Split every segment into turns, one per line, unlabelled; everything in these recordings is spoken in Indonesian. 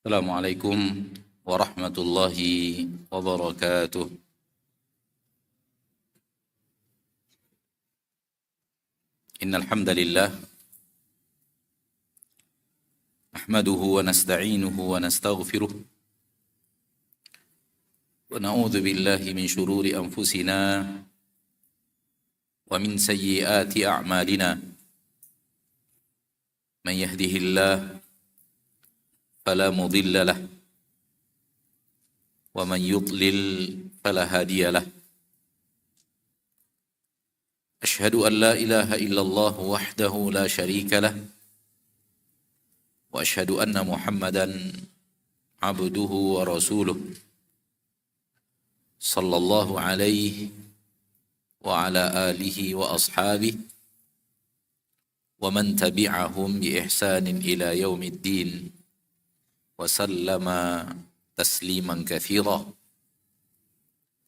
Assalamualaikum warahmatullahi wabarakatuh. Innal hamdalillah nahmaduhu wa nasta'inuhu wa nastaghfiruh wa na'udzu billahi min shururi anfusina wa min sayyiati a'malina. Man yahdihillahu فلا مضل له ومن يضلل فلا هادي له أشهد أن لا إله إلا الله وحده لا شريك له وأشهد أن محمدا عبده ورسوله صلى الله عليه وعلى آله وأصحابه ومن تبعهم بإحسان إلى يوم الدين وسلم تسليما كثيرا.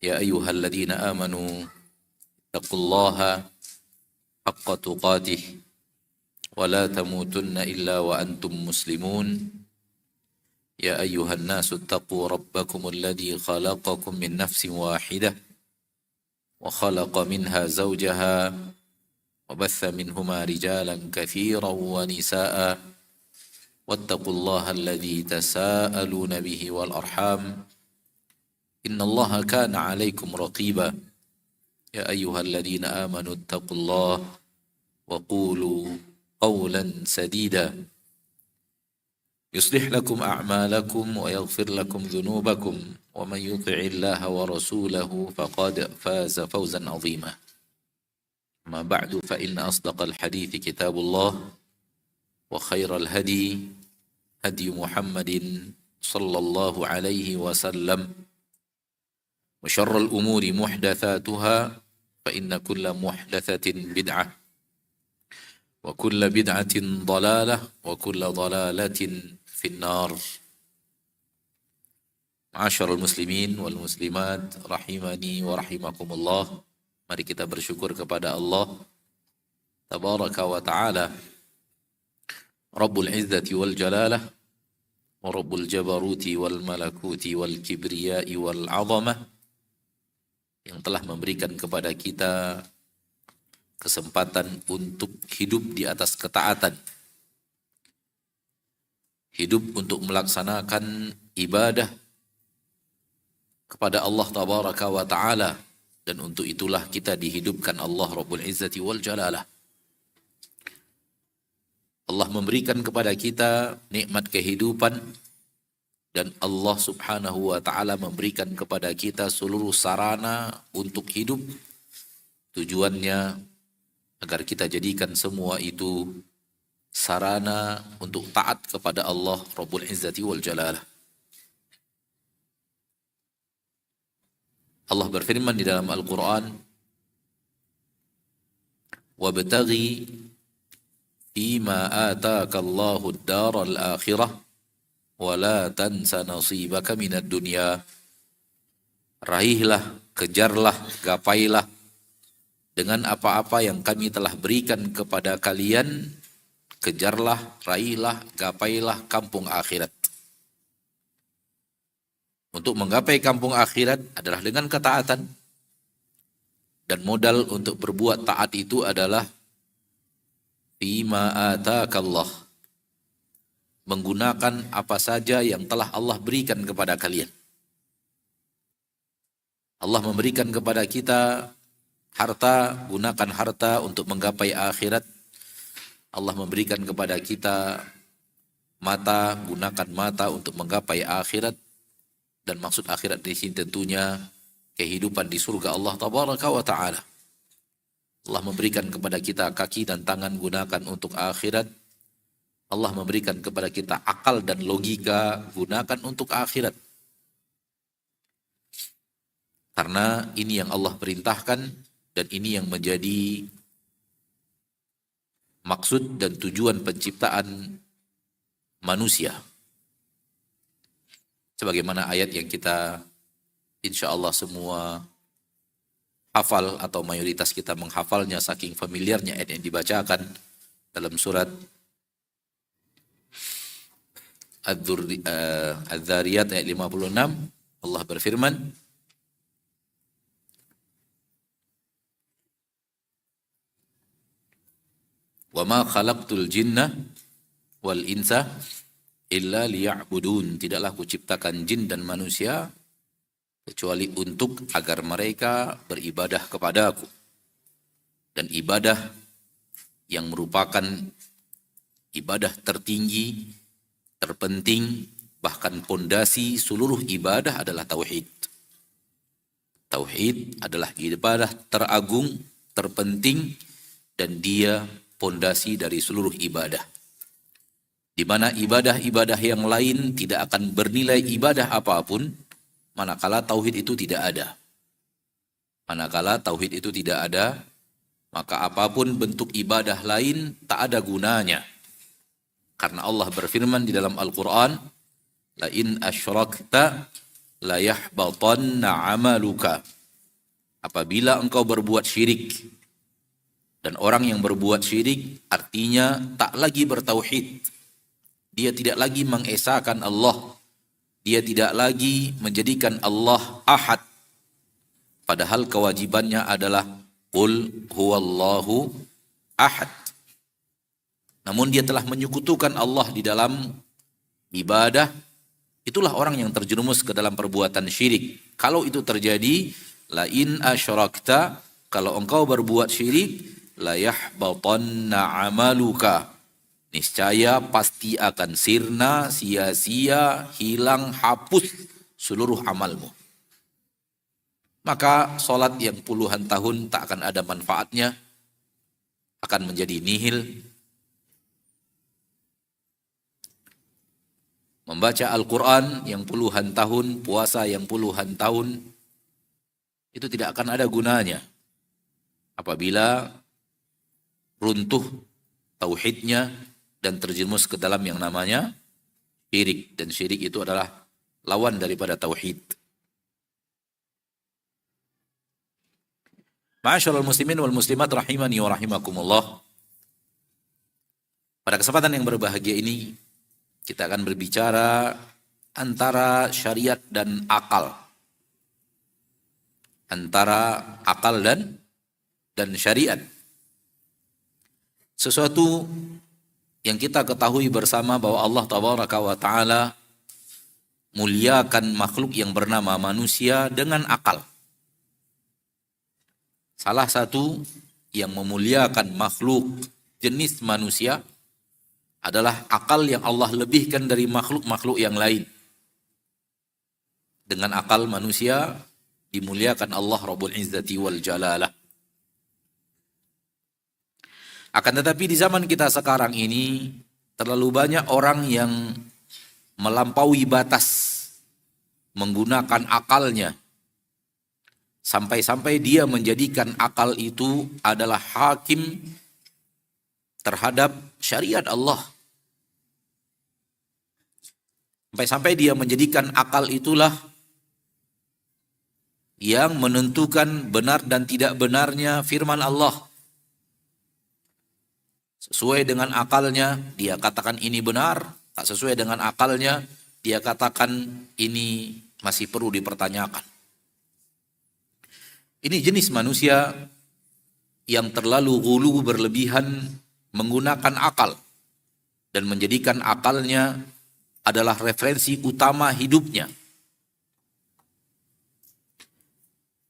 يا أيها الذين آمنوا اتقوا الله حق تقاته ولا تموتن إلا وأنتم مسلمون. يا أيها الناس اتقوا ربكم الذي خلقكم من نفس واحدة وخلق منها زوجها وبث منهما رجالا كثيرا ونساء واتقوا الله الذي تساءلون به والأرحام إن الله كان عليكم رقيبا. يا أيها الذين آمنوا اتقوا الله وقولوا قولا سديدا يصلح لكم أعمالكم ويغفر لكم ذنوبكم ومن يطع الله ورسوله فقد فاز فوزا عظيما. أما بعد فإن أصدق الحديث كتاب الله وخير الهدي هدي محمد صلى الله عليه وسلم وشر الأمور محدثاتها فإن كل محدثة بدعة وكل بدعة ضلالة وكل ضلالة في النار. معاشر المسلمين والmuslimat rahimani wa rahimakumullah. Mari kita bersyukur kepada Allah tabaraka wa ta'ala, Rabbul Izzati wal Jalalah wa Rabbul Jabaruti wal Malakuti wal Kibriyai wal Azamah, yang telah memberikan kepada kita kesempatan untuk hidup di atas ketaatan, hidup untuk melaksanakan ibadah kepada Allah tabaraka wa ta'ala, dan untuk itulah kita dihidupkan Allah Rabbul Izzati wal Jalalah. Allah memberikan kepada kita nikmat kehidupan, dan Allah subhanahu wa ta'ala memberikan kepada kita seluruh sarana untuk hidup. Tujuannya agar kita jadikan semua itu sarana untuk taat kepada Allah Rabbul Izzati wal Jalalah. Allah berfirman di dalam Al-Quran, وَابْتَغِي فيما آتاك الله الدار الآخرة ولا تنس نصيبك من الدنيا. Raihlah, kejarlah, gapailah dengan apa-apa yang kami telah berikan kepada kalian. Kejarlah, raihlah, gapailah kampung akhirat. Untuk menggapai kampung akhirat adalah dengan ketaatan, dan modal untuk berbuat taat itu adalah Fima atakallah, menggunakan apa saja yang telah Allah berikan kepada kalian. Allah memberikan kepada kita harta, gunakan harta untuk menggapai akhirat. Allah memberikan kepada kita mata, gunakan mata untuk menggapai akhirat. Dan maksud akhirat di sini tentunya kehidupan di surga Allah tabaraka wa ta'ala. Allah memberikan kepada kita kaki dan tangan, gunakan untuk akhirat. Allah memberikan kepada kita akal dan logika, gunakan untuk akhirat. Karena ini yang Allah perintahkan, dan ini yang menjadi maksud dan tujuan penciptaan manusia. Sebagaimana ayat yang kita insya Allah semua hafal, atau mayoritas kita menghafalnya saking familiarnya ayat yang dibacakan dalam surat Az-Zariyat ayat 56 Allah berfirman, "Wa ma khalaqtul jinna wal insa illa liya'budun." Tidaklah kuciptakan jin dan manusia kecuali untuk agar mereka beribadah kepadaku. Dan ibadah yang merupakan ibadah tertinggi, terpenting, bahkan pondasi seluruh ibadah adalah tauhid. Tauhid adalah ibadah teragung, terpenting, dan dia pondasi dari seluruh ibadah. Di mana ibadah-ibadah yang lain tidak akan bernilai ibadah apapun manakala tauhid itu tidak ada. Manakala tauhid itu tidak ada, maka apapun bentuk ibadah lain tak ada gunanya. Karena Allah berfirman di dalam Al-Quran, "La in asyrakta la yahbatanna amaluka." Apabila engkau berbuat syirik, dan orang yang berbuat syirik artinya tak lagi bertauhid. Dia tidak lagi mengesahkan Allah. Dia tidak lagi menjadikan Allah ahad. Padahal kewajibannya adalah qul huwallahu ahad. Namun dia telah menyekutukan Allah di dalam ibadah. Itulah orang yang terjerumus ke dalam perbuatan syirik. Kalau itu terjadi, la in asyrakta, kalau engkau berbuat syirik, la yahbatanna amaluka, niscaya pasti akan sirna, sia-sia, hilang, hapus seluruh amalmu. Maka solat yang puluhan tahun tak akan ada manfaatnya, akan menjadi nihil. Membaca Al-Quran yang puluhan tahun, puasa yang puluhan tahun, itu tidak akan ada gunanya apabila runtuh tauhidnya dan terjerumus ke dalam yang namanya syirik. Dan syirik itu adalah lawan daripada tauhid. Ma'asyiral muslimin wal muslimat rahimani wa rahimakumullah. Pada kesempatan yang berbahagia ini kita akan berbicara antara syariat dan akal. Antara akal dan syariat. Sesuatu yang kita ketahui bersama bahwa Allah Tabaraka wa Ta'ala muliakan makhluk yang bernama manusia dengan akal. Salah satu yang memuliakan makhluk jenis manusia adalah akal yang Allah lebihkan dari makhluk-makhluk yang lain. Dengan akal manusia dimuliakan Allah Rabbul Izzati wal Jalalah. Akan tetapi di zaman kita sekarang ini terlalu banyak orang yang melampaui batas menggunakan akalnya. Sampai-sampai dia menjadikan akal itu adalah hakim terhadap syariat Allah. Sampai-sampai dia menjadikan akal itulah yang menentukan benar dan tidak benarnya firman Allah. Sesuai dengan akalnya, dia katakan ini benar. Tak sesuai dengan akalnya, dia katakan ini masih perlu dipertanyakan. Ini jenis manusia yang terlalu ghulu, berlebihan menggunakan akal dan menjadikan akalnya adalah referensi utama hidupnya.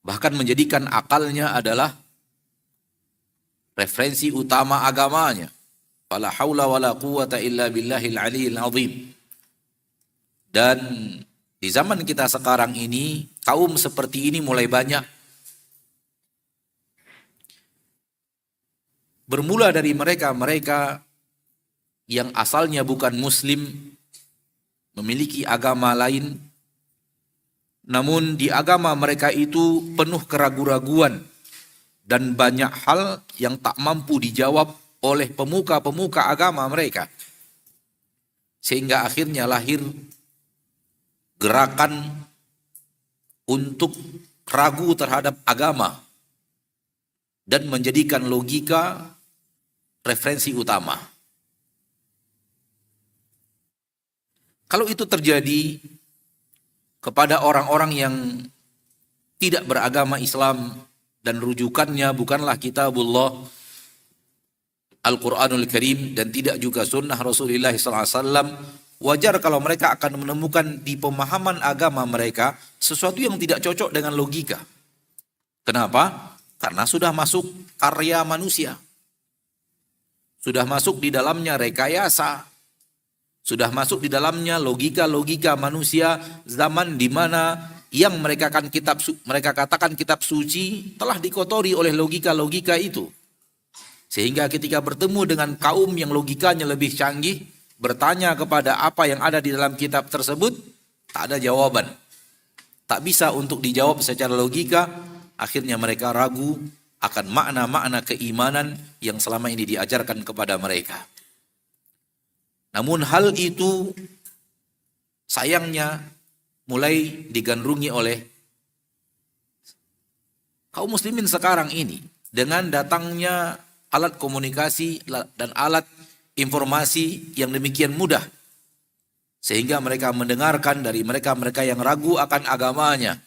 Bahkan menjadikan akalnya adalah referensi utama agamanya. Fala haula wala quwata illa billahil aliyil azim. Dan di zaman kita sekarang ini, kaum seperti ini mulai banyak. Bermula dari mereka-mereka yang asalnya bukan muslim, memiliki agama lain, namun di agama mereka itu penuh keraguan-raguan dan banyak hal yang tak mampu dijawab oleh pemuka-pemuka agama mereka. Sehingga akhirnya lahir gerakan untuk ragu terhadap agama dan menjadikan logika referensi utama. Kalau itu terjadi kepada orang-orang yang tidak beragama Islam dan rujukannya bukanlah kitabullah Al-Quranul Karim dan tidak juga sunnah Rasulullah SAW, wajar kalau mereka akan menemukan di pemahaman agama mereka sesuatu yang tidak cocok dengan logika. Kenapa? Karena sudah masuk karya manusia. Sudah masuk di dalamnya rekayasa. Sudah masuk di dalamnya logika-logika manusia zaman di mana yang mereka katakan kitab suci telah dikotori oleh logika-logika itu. Sehingga ketika bertemu dengan kaum yang logikanya lebih canggih, bertanya kepada apa yang ada di dalam kitab tersebut, tak ada jawaban. Tak bisa untuk dijawab secara logika, akhirnya mereka ragu akan makna-makna keimanan yang selama ini diajarkan kepada mereka. Namun hal itu sayangnya mulai digandrungi oleh kaum muslimin sekarang ini dengan datangnya alat komunikasi dan alat informasi yang demikian mudah. Sehingga mereka mendengarkan dari mereka-mereka yang ragu akan agamanya.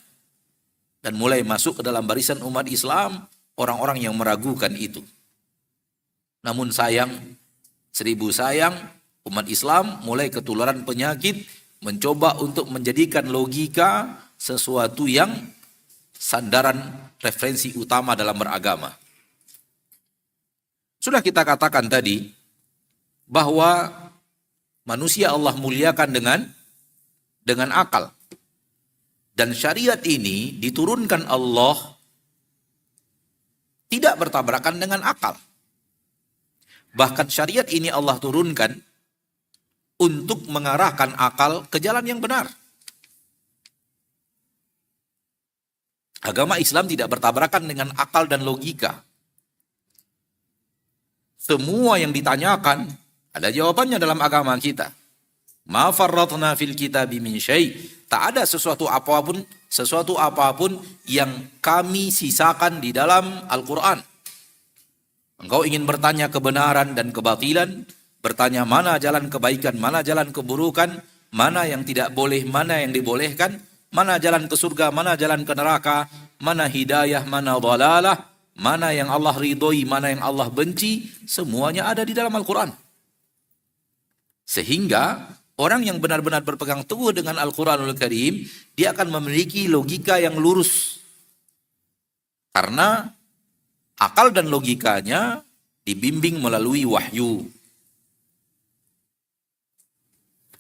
Dan mulai masuk ke dalam barisan umat Islam, orang-orang yang meragukan itu. Namun sayang, seribu sayang, umat Islam mulai ketularan penyakit, mencoba untuk menjadikan logika sesuatu yang sandaran referensi utama dalam beragama. Sudah kita katakan tadi bahwa manusia Allah muliakan dengan akal. Dan syariat ini diturunkan Allah tidak bertabrakan dengan akal. Bahkan syariat ini Allah turunkan untuk mengarahkan akal ke jalan yang benar. Agama Islam tidak bertabrakan dengan akal dan logika. Semua yang ditanyakan ada jawabannya dalam agama kita. Ma farratna fil kitabi min syai'. Tak ada sesuatu apapun yang kami sisakan di dalam Al-Quran. Engkau ingin bertanya kebenaran dan kebatilan, bertanya mana jalan kebaikan, mana jalan keburukan, mana yang tidak boleh, mana yang dibolehkan, mana jalan ke surga, mana jalan ke neraka, mana hidayah, mana dhalalah, mana yang Allah ridhoi, mana yang Allah benci, semuanya ada di dalam Al-Quran. Sehingga orang yang benar-benar berpegang teguh dengan Al-Quranul Karim, dia akan memiliki logika yang lurus. Karena akal dan logikanya dibimbing melalui wahyu.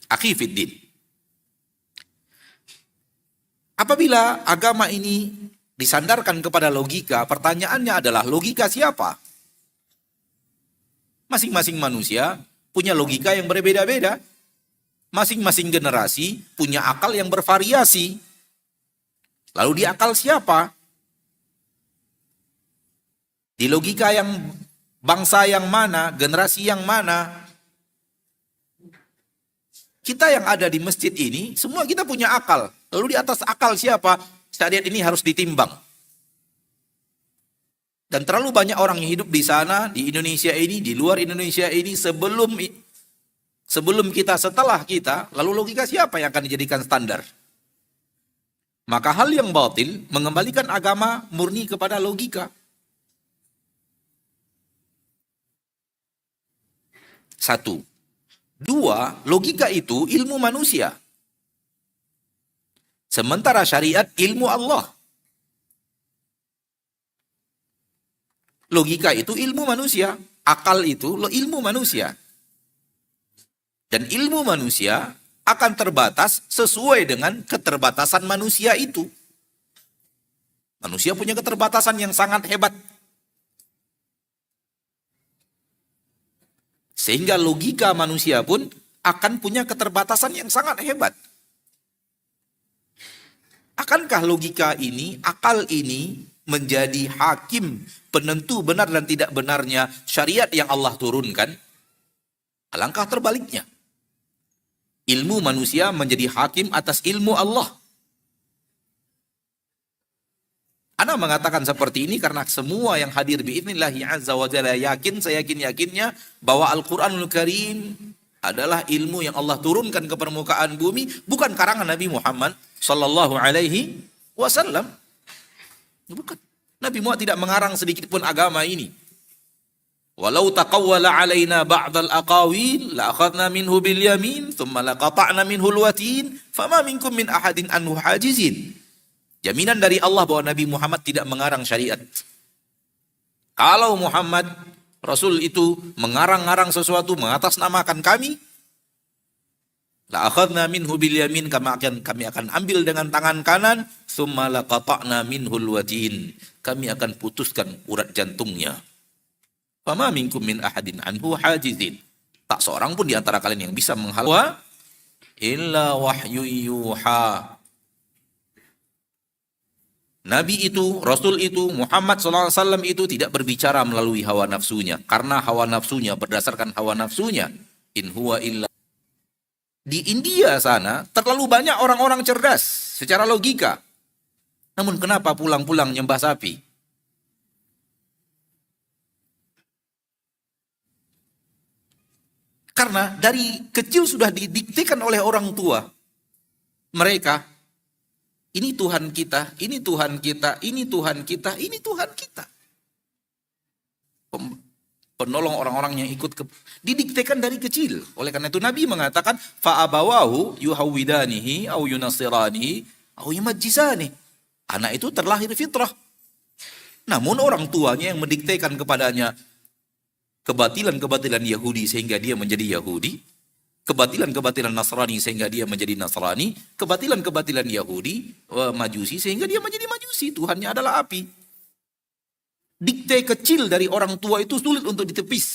Akhi fiddin. Apabila agama ini disandarkan kepada logika, pertanyaannya adalah logika siapa? Masing-masing manusia punya logika yang berbeda-beda. Masing-masing generasi punya akal yang bervariasi. Lalu di akal siapa? Di logika yang bangsa yang mana, generasi yang mana? Kita yang ada di masjid ini, semua kita punya akal. Lalu di atas akal siapa? Syariat ini harus ditimbang. Dan terlalu banyak orang yang hidup di sana, di Indonesia ini, di luar Indonesia ini, sebelum kita, setelah kita, lalu logika siapa yang akan dijadikan standar? Maka hal yang batil mengembalikan agama murni kepada logika. Satu. Dua, logika itu ilmu manusia. Sementara syariat ilmu Allah. Logika itu ilmu manusia. Akal itu ilmu manusia. Dan ilmu manusia akan terbatas sesuai dengan keterbatasan manusia itu. Manusia punya keterbatasan yang sangat hebat. Sehingga logika manusia pun akan punya keterbatasan yang sangat hebat. Akankah logika ini, akal ini menjadi hakim penentu benar dan tidak benarnya syariat yang Allah turunkan? Alangkah terbaliknya. Ilmu manusia menjadi hakim atas ilmu Allah. Ana mengatakan seperti ini karena semua yang hadir biidznillah azza wa jalla yakin, saya yakin-yakinnya bahwa Al-Quranul Karim adalah ilmu yang Allah turunkan ke permukaan bumi, bukan karangan Nabi Muhammad sallallahu alaihi wasallam. Bukan. Nabi Muhammad tidak mengarang sedikit pun agama ini. Walau taqawwala alaina ba'dal aqawil la akhadna minhu bil yamin thumma laqata'na minhu al watin fama minkum min ahadin anhu hajizin. Jaminan dari Allah bahwa Nabi Muhammad tidak mengarang syariat. Kalau Muhammad Rasul itu mengarang-arang sesuatu, mengatasnamakan kami, la akhadna minhu bil yamin, kami akan ambil dengan tangan kanan, tsumma laqata'na minhul watin, kami akan putuskan urat jantungnya. Fama minkum min ahadin anhu hajizin. Tak seorang pun di antara kalian yang bisa menghalau illa wahyu yuha. Nabi itu, Rasul itu, Muhammad SAW itu tidak berbicara melalui hawa nafsunya. Karena hawa nafsunya, berdasarkan hawa nafsunya. In huwa illa. Di India sana, terlalu banyak orang-orang cerdas secara logika. Namun kenapa pulang-pulang nyembah sapi? Karena dari kecil sudah didiktekan oleh orang tua mereka. Ini Tuhan kita, ini Tuhan kita, ini Tuhan kita, ini Tuhan kita. Penolong orang-orang yang ikut didiktekan dari kecil. Oleh karena itu Nabi mengatakan fa'abawahu yuhawwidanihi au yunasiranihi au yumajjisani. Anak itu terlahir fitrah. Namun orang tuanya yang mendiktekan kepadanya kebatilan-kebatilan Yahudi sehingga dia menjadi Yahudi. Kebatilan-kebatilan Nasrani sehingga dia menjadi Nasrani, kebatilan-kebatilan Yahudi, Majusi sehingga dia menjadi Majusi. Tuhannya adalah api. Dikte kecil dari orang tua itu sulit untuk ditepis.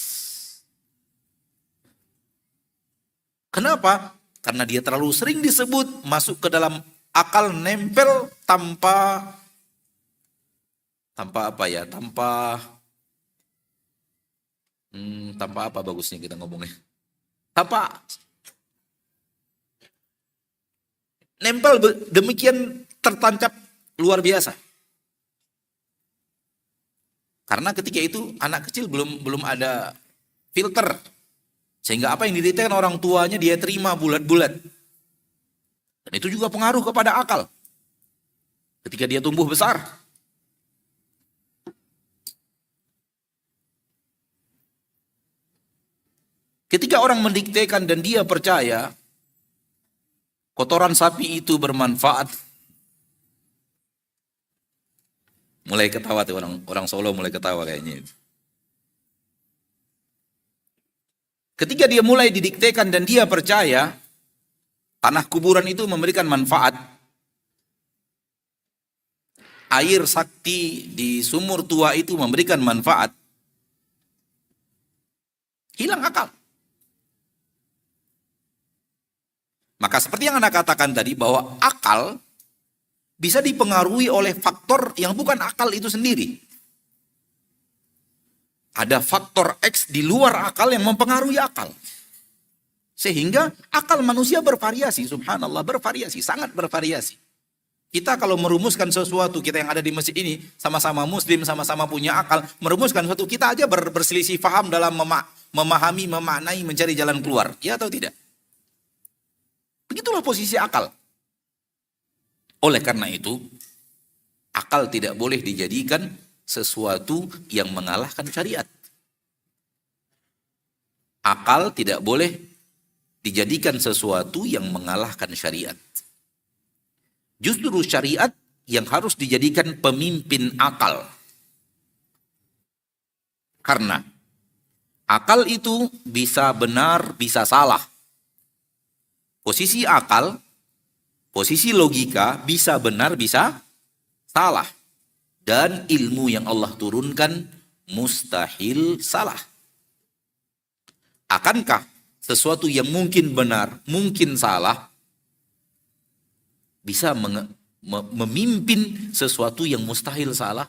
Kenapa? Karena dia terlalu sering disebut, masuk ke dalam akal, nempel tanpa apa ya? Tanpa apa bagusnya kita ngomongnya? Tanpa nempel demikian tertancap luar biasa. Karena ketika itu anak kecil belum ada filter. Sehingga apa yang didiktekan orang tuanya dia terima bulat-bulat. Dan itu juga pengaruh kepada akal. Ketika dia tumbuh besar. Ketika orang mendiktekan dan dia percaya kotoran sapi itu bermanfaat. Mulai ketawa tuh orang Solo mulai ketawa kayaknya. Ketika dia mulai didiktekan dan dia percaya tanah kuburan itu memberikan manfaat. Air sakti di sumur tua itu memberikan manfaat. Hilang akal. Maka seperti yang Anda katakan tadi bahwa akal bisa dipengaruhi oleh faktor yang bukan akal itu sendiri. Ada faktor X di luar akal yang mempengaruhi akal. Sehingga akal manusia bervariasi, subhanallah bervariasi, sangat bervariasi. Kita kalau merumuskan sesuatu, kita yang ada di masjid ini sama-sama muslim, sama-sama punya akal, merumuskan sesuatu, kita aja berselisih faham dalam memahami, memaknai, mencari jalan keluar. Ya atau tidak? Begitulah posisi akal. Oleh karena itu, akal tidak boleh dijadikan sesuatu yang mengalahkan syariat. Akal tidak boleh dijadikan sesuatu yang mengalahkan syariat. Justru syariat yang harus dijadikan pemimpin akal. Karena akal itu bisa benar, bisa salah. Posisi akal, posisi logika bisa benar, bisa salah. Dan ilmu yang Allah turunkan mustahil salah. Akankah sesuatu yang mungkin benar, mungkin salah, bisa memimpin sesuatu yang mustahil salah?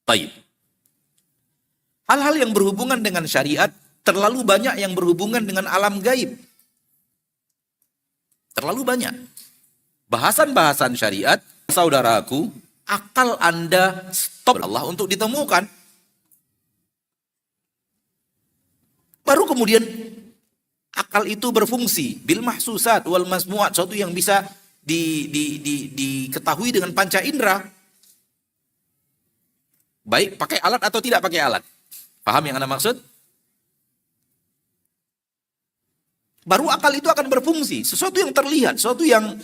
Baik. Hal-hal yang berhubungan dengan syariat terlalu banyak yang berhubungan dengan alam gaib. Terlalu banyak. Bahasan-bahasan syariat, saudaraku, akal Anda stop Allah untuk ditemukan. Baru kemudian akal itu berfungsi. Bil mahsusat wal masmuat. Suatu yang bisa diketahui dengan panca indera. Baik pakai alat atau tidak pakai alat. Paham yang Anda maksud? Baru akal itu akan berfungsi. Sesuatu yang terlihat, sesuatu yang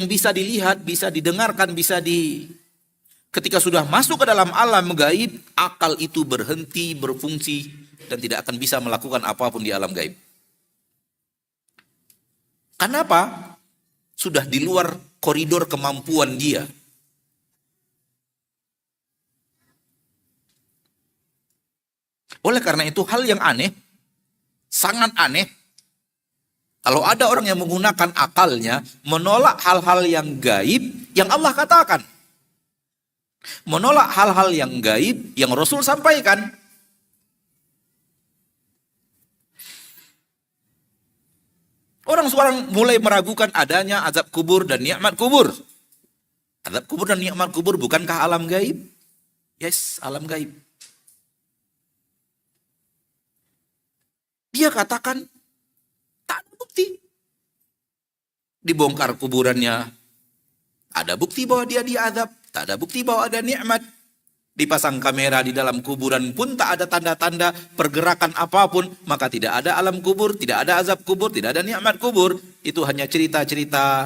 bisa dilihat, bisa didengarkan, ketika sudah masuk ke dalam alam gaib, akal itu berhenti berfungsi dan tidak akan bisa melakukan apapun di alam gaib. Kenapa? Sudah di luar koridor kemampuan dia. Oleh karena itu hal yang aneh, sangat aneh, kalau ada orang yang menggunakan akalnya menolak hal-hal yang gaib yang Allah katakan. Menolak hal-hal yang gaib yang Rasul sampaikan. Orang mulai meragukan adanya azab kubur dan nikmat kubur. Azab kubur dan nikmat kubur bukankah alam gaib? Yes, alam gaib. Dia katakan, tak ada bukti. Dibongkar kuburannya, ada bukti bahwa dia diazab. Tak ada bukti bahwa ada nikmat. Dipasang kamera di dalam kuburan pun tak ada tanda-tanda pergerakan apapun. Maka tidak ada alam kubur, tidak ada azab kubur, tidak ada nikmat kubur. Itu hanya cerita-cerita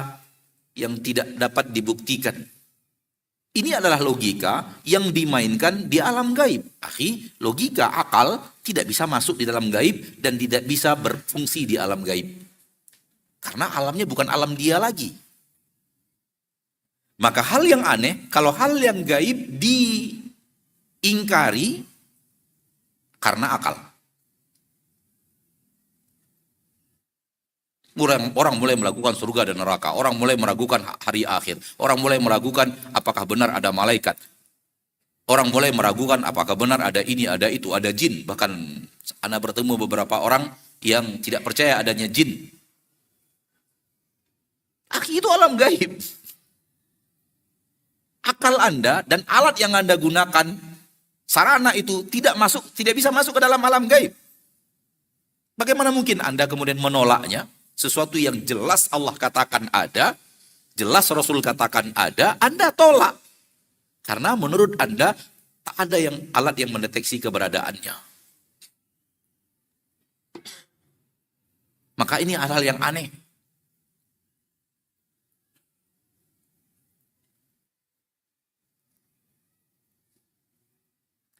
yang tidak dapat dibuktikan. Ini adalah logika yang dimainkan di alam gaib. Akhi, logika akal tidak bisa masuk di dalam gaib dan tidak bisa berfungsi di alam gaib. Karena alamnya bukan alam dia lagi. Maka hal yang aneh, kalau hal yang gaib diingkari karena akal. Orang mulai melakukan surga dan neraka. Orang mulai meragukan hari akhir. Orang mulai meragukan apakah benar ada malaikat. Orang mulai meragukan apakah benar ada ini, ada itu, ada jin. Bahkan Anda bertemu beberapa orang yang tidak percaya adanya jin. Akhi, itu alam gaib. Akal Anda dan alat yang Anda gunakan, sarana itu tidak bisa masuk ke dalam alam gaib. Bagaimana mungkin Anda kemudian menolaknya? Sesuatu yang jelas Allah katakan ada, jelas Rasul katakan ada, Anda tolak. Karena menurut Anda tak ada alat yang mendeteksi keberadaannya. Maka ini hal-hal yang aneh.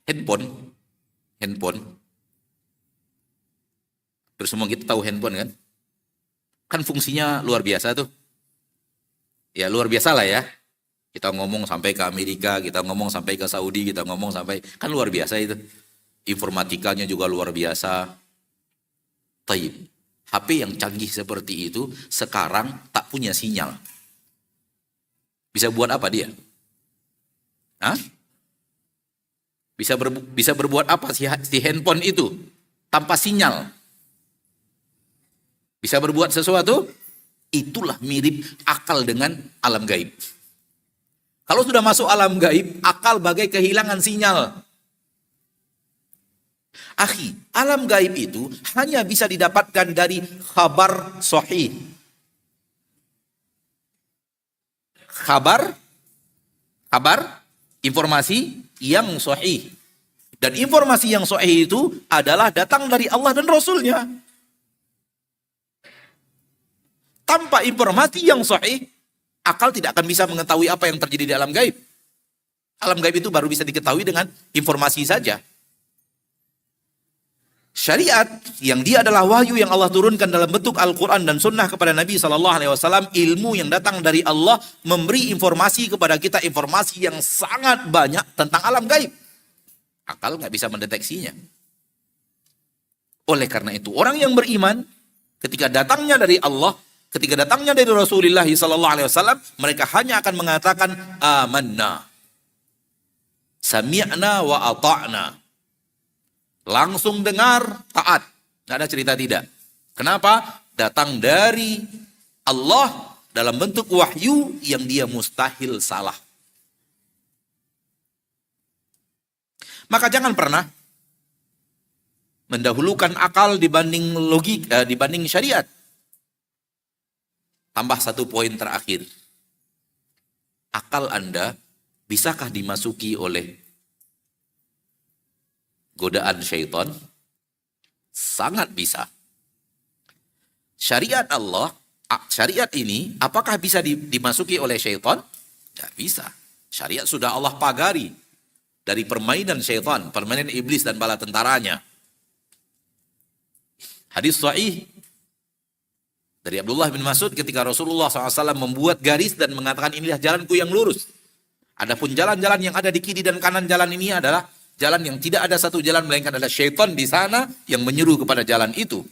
Handphone. Terus semua kita tahu handphone kan? Kan fungsinya luar biasa tuh. Ya luar biasa lah ya. Kita ngomong sampai ke Amerika, kita ngomong sampai ke Saudi, kita ngomong sampai, kan luar biasa itu. Informatikanya juga luar biasa. Taib. HP yang canggih seperti itu sekarang tak punya sinyal. Bisa buat apa dia? Hah? Bisa berbuat apa si handphone itu tanpa sinyal? Bisa berbuat sesuatu? Itulah mirip akal dengan alam gaib. Kalau sudah masuk alam gaib, akal bagai kehilangan sinyal. Akhi, alam gaib itu hanya bisa didapatkan dari khabar sahih. Khabar, informasi yang sahih. Dan informasi yang sahih itu adalah datang dari Allah dan Rasulnya. Tanpa informasi yang sahih, akal tidak akan bisa mengetahui apa yang terjadi di alam gaib. Alam gaib itu baru bisa diketahui dengan informasi saja. Syariat yang dia adalah wahyu yang Allah turunkan dalam bentuk Al-Quran dan Sunnah kepada Nabi SAW, ilmu yang datang dari Allah memberi informasi kepada kita, informasi yang sangat banyak tentang alam gaib. Akal nggak bisa mendeteksinya. Oleh karena itu, orang yang beriman ketika datangnya dari Allah, ketika datangnya dari Rasulullah SAW, mereka hanya akan mengatakan amanna, sami'na wa ata'na. Langsung dengar, taat. Nggak ada cerita tidak. Kenapa? Datang dari Allah dalam bentuk wahyu yang dia mustahil salah. Maka jangan pernah Mendahulukan akal dibanding logika, dibanding syariat. Tambah satu poin terakhir. Akal Anda bisakah dimasuki oleh godaan syaitan? Sangat bisa. Syariat Allah, syariat ini apakah bisa dimasuki oleh syaitan? Tidak bisa. Syariat sudah Allah pagari dari permainan syaitan, permainan iblis dan bala tentaranya. Hadis sahih dari Abdullah bin Mas'ud ketika Rasulullah SAW membuat garis dan mengatakan inilah jalanku yang lurus. Adapun jalan-jalan yang ada di kiri dan kanan jalan ini adalah jalan yang tidak ada satu jalan melainkan ada syaitan di sana yang menyuruh kepada jalan itu.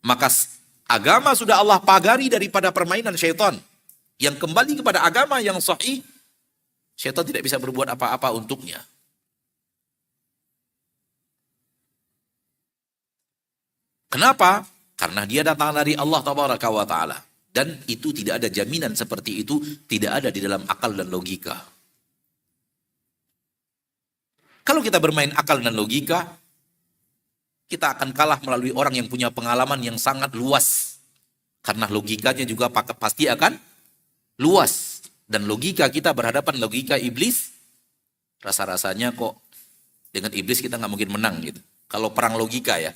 Maka agama sudah Allah pagari daripada permainan syaitan. Yang kembali kepada agama yang sahih, syaitan tidak bisa berbuat apa-apa untuknya. Kenapa? Karena dia datang dari Allah Tabaraka wa Ta'ala. Dan itu tidak ada jaminan seperti itu, tidak ada di dalam akal dan logika. Kalau kita bermain akal dan logika, kita akan kalah melalui orang yang punya pengalaman yang sangat luas. Karena logikanya juga pasti akan luas. Dan logika kita berhadapan logika iblis, rasa-rasanya kok dengan iblis kita nggak mungkin menang gitu. Kalau perang logika ya.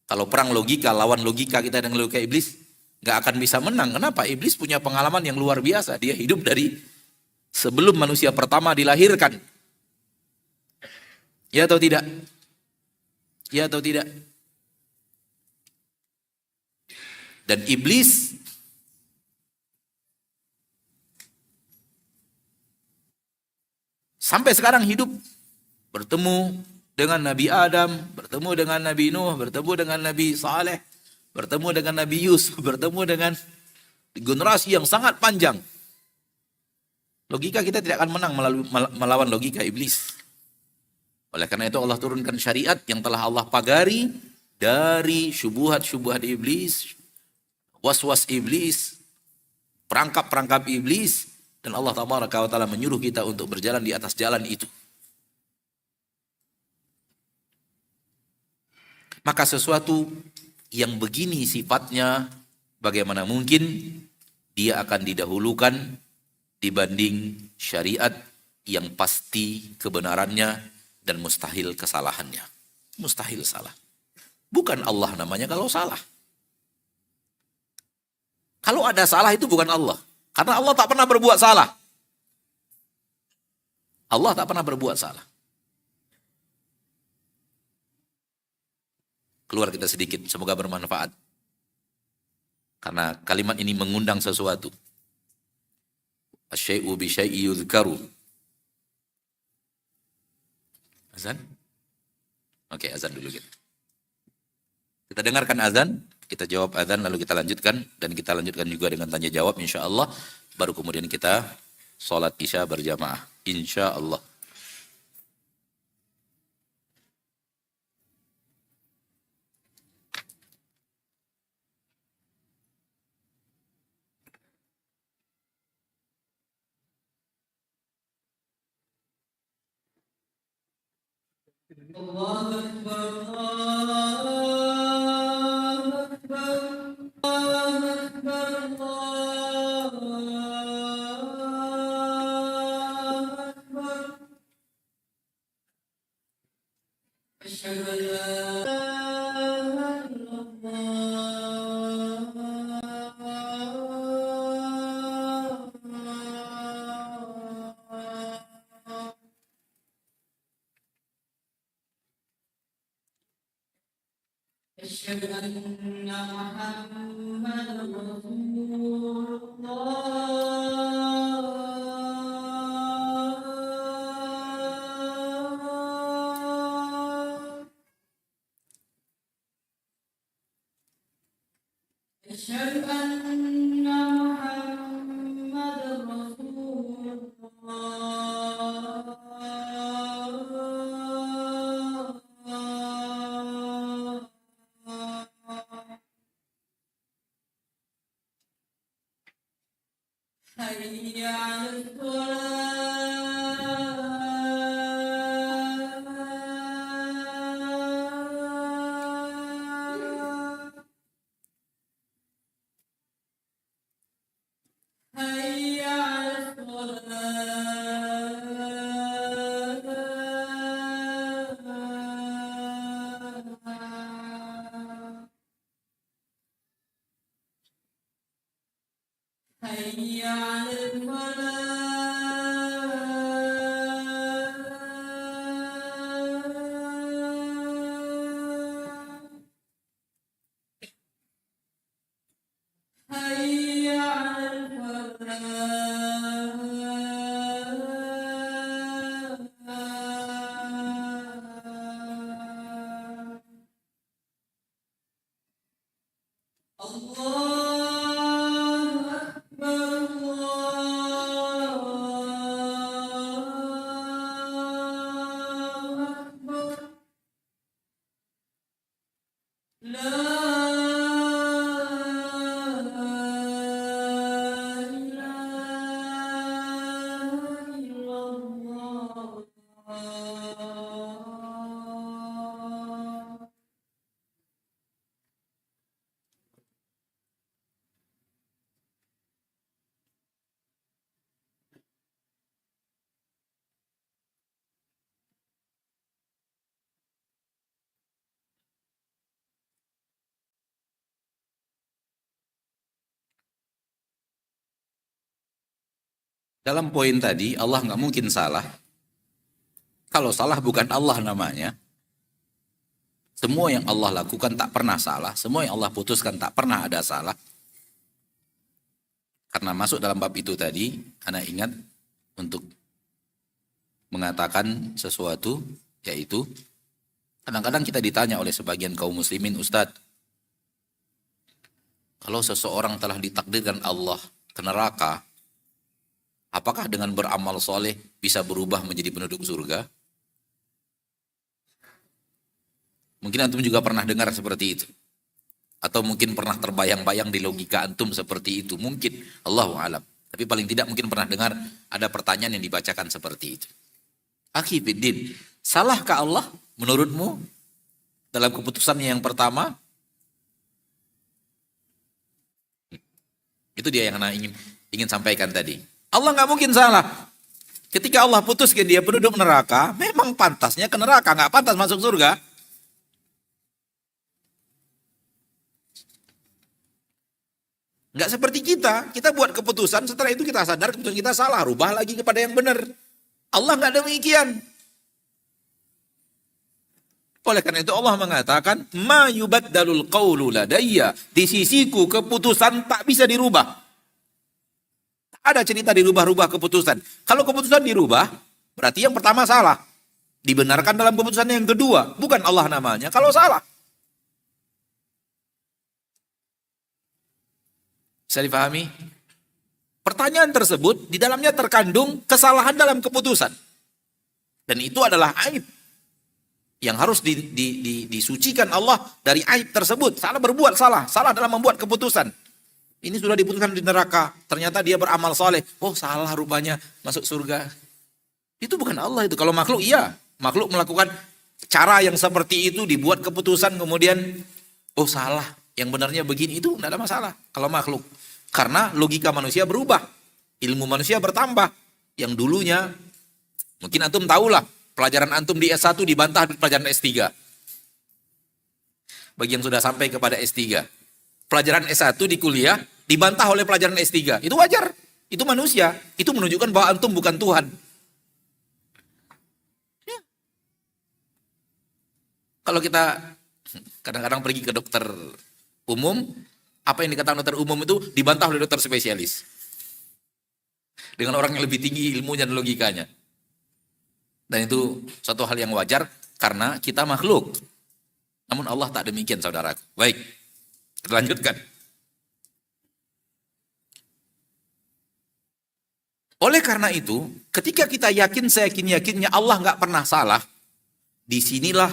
Kalau perang logika, lawan logika kita dengan logika iblis, nggak akan bisa menang. Kenapa? Iblis punya pengalaman yang luar biasa. Dia hidup dari sebelum manusia pertama dilahirkan. Ya atau tidak? Ya atau tidak? Dan iblis sampai sekarang hidup bertemu dengan Nabi Adam, bertemu dengan Nabi Nuh, bertemu dengan Nabi Saleh, bertemu dengan Nabi Yusuf, bertemu dengan generasi yang sangat panjang. Logika kita tidak akan menang melawan logika iblis. Oleh karena itu Allah turunkan syariat yang telah Allah pagari dari syubhat-syubhat iblis, was-was iblis, perangkap-perangkap iblis, dan Allah Tabaraka wa Ta'ala menyuruh kita untuk berjalan di atas jalan itu. Maka sesuatu yang begini sifatnya, bagaimana mungkin dia akan didahulukan dibanding syariat yang pasti kebenarannya dan mustahil kesalahannya. Mustahil salah. Bukan Allah namanya kalau salah. Kalau ada salah itu bukan Allah. Karena Allah tak pernah berbuat salah. Allah tak pernah berbuat salah. Keluar kita sedikit, semoga bermanfaat. Karena kalimat ini mengundang sesuatu. Asyai'u bisyai'i yudhkaru. Azan? Oke, azan dulu kita. Kita dengarkan azan, kita jawab azan, lalu kita lanjutkan. Dan kita lanjutkan juga dengan tanya jawab, insya Allah. Baru kemudian kita sholat isya berjamaah, insya Allah.
الله أكبر الله أكبر الله أكبر الله أكبر أشهد أن لا إله إلا الله أشهد أن محمدا رسول الله أشهد أن محمدا رسول الله
Dalam poin tadi, Allah nggak mungkin salah. Kalau salah bukan Allah namanya. Semua yang Allah lakukan tak pernah salah. Semua yang Allah putuskan tak pernah ada salah. Karena masuk dalam bab itu tadi, Ana ingat untuk mengatakan sesuatu, yaitu kadang-kadang kita ditanya oleh sebagian kaum muslimin, Ustadz, kalau seseorang telah ditakdirkan Allah ke neraka, apakah dengan beramal soleh bisa berubah menjadi penduduk surga? Mungkin antum juga pernah dengar seperti itu. Atau mungkin pernah terbayang-bayang di logika antum seperti itu. Mungkin, Allahu a'lam. Tapi paling tidak mungkin pernah dengar ada pertanyaan yang dibacakan seperti itu. Akhi fiddin, salahkah Allah menurutmu dalam keputusannya yang pertama? Itu dia yang Ana ingin sampaikan tadi. Allah nggak mungkin salah. Ketika Allah putuskan dia penduduk neraka, memang pantasnya ke neraka, nggak pantas masuk surga. Nggak seperti kita buat keputusan, setelah itu kita sadar keputusan kita salah, rubah lagi kepada yang benar. Allah nggak demikian. Oleh karena itu Allah mengatakan, ma yubaddalul qawlu ladayya, di sisiku keputusan tak bisa dirubah. Tak ada cerita dirubah-rubah keputusan. Kalau keputusan dirubah, berarti yang pertama salah. Dibenarkan dalam keputusan yang kedua, bukan Allah namanya kalau salah. Bisa dipahami? Pertanyaan tersebut di dalamnya terkandung kesalahan dalam keputusan. Dan itu adalah aib yang harus disucikan Allah dari aib tersebut. Salah berbuat salah dalam membuat keputusan. Ini sudah diputuskan di neraka, ternyata dia beramal soleh. Oh salah rupanya masuk surga. Itu bukan Allah itu. Kalau makhluk iya, makhluk melakukan cara yang seperti itu, dibuat keputusan kemudian oh salah. Yang benarnya begini, itu tidak ada masalah kalau makhluk. Karena logika manusia berubah. Ilmu manusia bertambah. Yang dulunya, mungkin antum tahulah, pelajaran antum di S1 dibantah di pelajaran S3. Bagi yang sudah sampai kepada S3. Pelajaran S1 di kuliah dibantah oleh pelajaran S3. Itu wajar. Itu manusia. Itu menunjukkan bahwa antum bukan Tuhan. Ya. Kalau kita kadang-kadang pergi ke dokter umum, apa yang dikatakan dokter umum itu dibantah oleh dokter spesialis. Dengan orang yang lebih tinggi ilmunya dan logikanya. Dan itu suatu hal yang wajar karena kita makhluk. Namun Allah tak demikian saudaraku. Baik, lanjutkan. Oleh karena itu, ketika kita yakin seyakin-yakinnya Allah nggak pernah salah, disinilah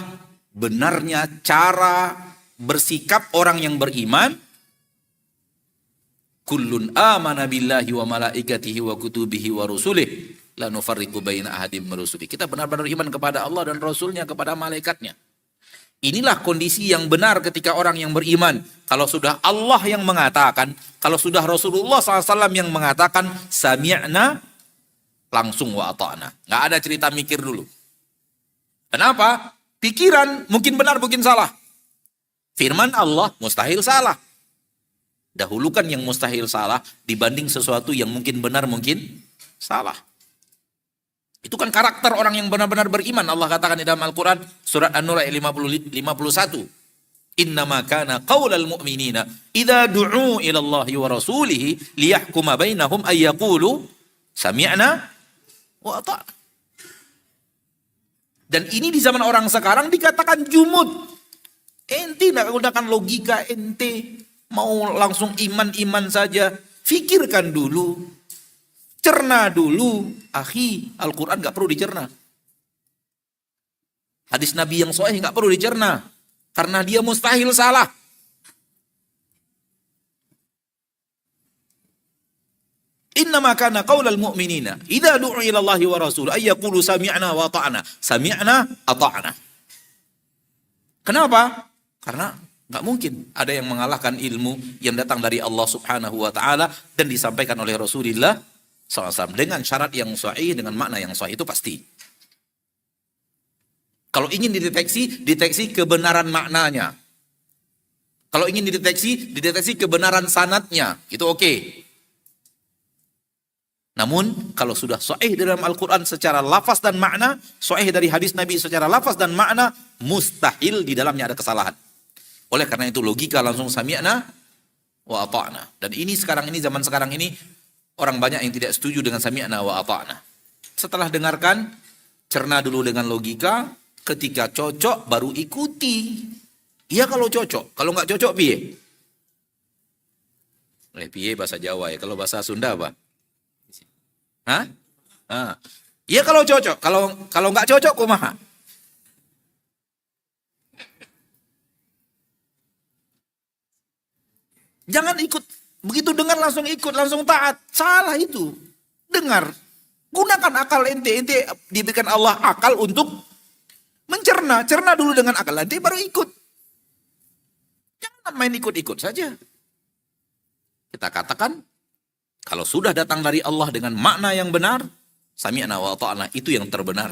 benarnya cara bersikap orang yang beriman. Kullun amana billahi wa malaikatihi wa kutubihi wa rusulih la nufarriqu baina ahadim min rusuli. Kita benar-benar iman kepada Allah dan Rasulnya, kepada malaikatnya. Inilah kondisi yang benar ketika orang yang beriman. Kalau sudah Allah yang mengatakan, kalau sudah Rasulullah SAW yang mengatakan, sami'na, langsung wa ata'na. Nggak ada cerita mikir dulu. Kenapa? Pikiran mungkin benar mungkin salah. Firman Allah mustahil salah. Dahulukan yang mustahil salah dibanding sesuatu yang mungkin benar mungkin salah. Itu kan karakter orang yang benar-benar beriman. Allah katakan di dalam Al-Quran surat An-Nur ayat 51. Innama kana qawlal mu'minina idza du'u ila Allahi wa rasulihi liyahkuma bainahum ay yaqulu sami'na wa ata'na. Dan ini di zaman orang sekarang dikatakan jumud. Ente tidak menggunakan logika, ente mau langsung iman-iman saja. Fikirkan dulu, cerna dulu. Akhi, Al-Quran gak perlu dicerna. Hadis Nabi yang sahih gak perlu dicerna. Karena dia mustahil salah. Innama kana qaulal mu'minina idza du'u ila Allahi wa rasul ay yaqulu sami'na wa ata'na. Sami'na ata'na. Kenapa? Karena nggak mungkin ada yang mengalahkan ilmu yang datang dari Allah Subhanahu wa taala dan disampaikan oleh Rasulullah SAW dengan syarat yang sahih, dengan makna yang sahih, itu pasti. Kalau ingin dideteksi kebenaran maknanya. Kalau ingin dideteksi kebenaran sanadnya, itu oke. Namun kalau sudah sahih dalam Al-Quran secara lafaz dan makna, sahih dari hadis Nabi secara lafaz dan makna, mustahil di dalamnya ada kesalahan. Oleh karena itu logika langsung sami'na wa ata'na. Dan ini zaman sekarang ini orang banyak yang tidak setuju dengan sami'na wa ata'na. Setelah dengarkan, cerna dulu dengan logika, ketika cocok baru ikuti. Iya kalau cocok, kalau nggak cocok piye? Piye bahasa Jawa ya, kalau bahasa Sunda apa? Hah? Iya kalau cocok, kalau nggak cocok kumaha? Jangan ikut, begitu dengar langsung ikut, langsung taat. Salah itu. Dengar, gunakan akal ente diberikan Allah akal untuk mencerna. Cerna dulu dengan akal, nanti baru ikut. Jangan main ikut-ikut saja. Kita katakan, kalau sudah datang dari Allah dengan makna yang benar, sami'na wa ta'ana, itu yang terbenar.